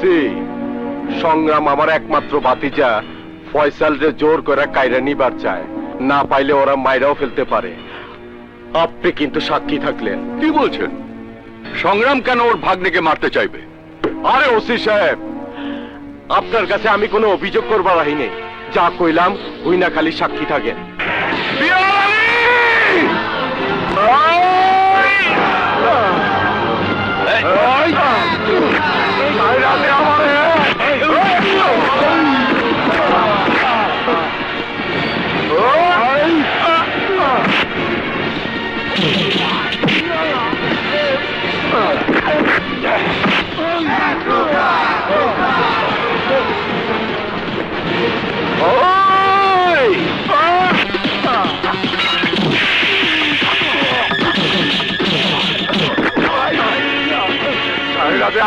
OC সংগ্রাম আমার একমাত্র ভাতিজা ফয়সালরে জোর করে কায়রা নিবার চায়, না পাইলে ওরা মাইরাও ফেলতে পারে। আপনি কিন্তু সাক্ষী থাকলেন। কি বলছেন? সংগ্রাম কেন ওর ভাগ্নেকে মারতে চাইবে? আরে ওসি সাহেব, আপনার কাছে আমি কোনো অভিযোগ করবার আহি যা কইলাম ওই না খালি সাক্ষী থাকেন।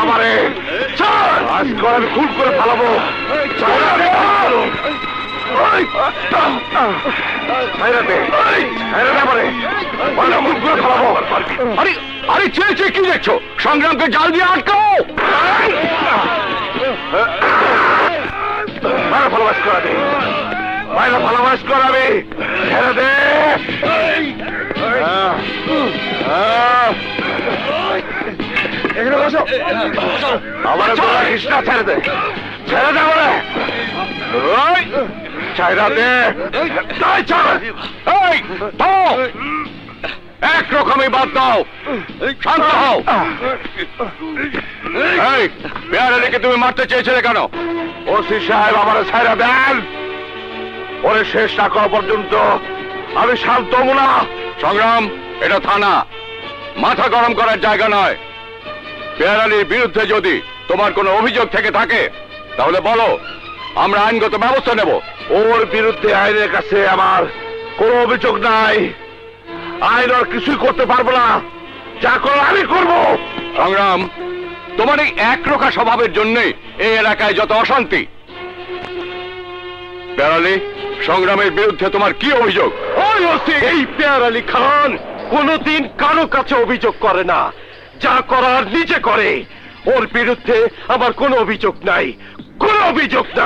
আমারে আজকে আমি খুন করে ফেলাবো। আরে আরে চেয়েছে কি দেখছো? সংগ্রামকে জাল দিয়ে আটকাও। ভালোবাস করাবে, বাইরে ভালোবাস করাবে, ছেড়ে দে। এখানে বসো। আমার কৃষ্ণা ছেড়ে দে, ছেড়ে দে বলে। ছাইরা দে। একরকমই বাদ দাও, শান্ত হও। এই পেয়ারালিকে তুমি মারতে চেয়েছিলে কেন? ওসি সাহেব আমার ছাইরা দেন, ওরে শেষ না করা পর্যন্ত আমি শান্ত হব না। সংগ্রাম, এটা থানা, মাথা গরম করার জায়গা নয়। পেয়ারালির বিরুদ্ধে যদি তোমার কোনো অভিযোগ থেকে থাকে তাহলে বলো, আমরা আইনগত ব্যবস্থা নেব। ওর বিরুদ্ধে আইনের কাছে আমার কোনো অভিযোগ নাই। আইন আর কিছুই করতে পারবো না, যা করো আমি করব। সংগ্রাম, তোমার এই একরোখা স্বভাবের জন্যে এই এলাকায় যত অশান্তি। পেয়ারালি, সংগ্রামের বিরুদ্ধে তোমার কি অভিযোগ? ওই ওসি, এই পেয়ারালি খান কোনদিন কারো কাছে অভিযোগ করে না, যা করার নিজে করে। ওর বিরুদ্ধে আমার কোনো অভিযোগ নাই, কোনো অভিযোগ নাই।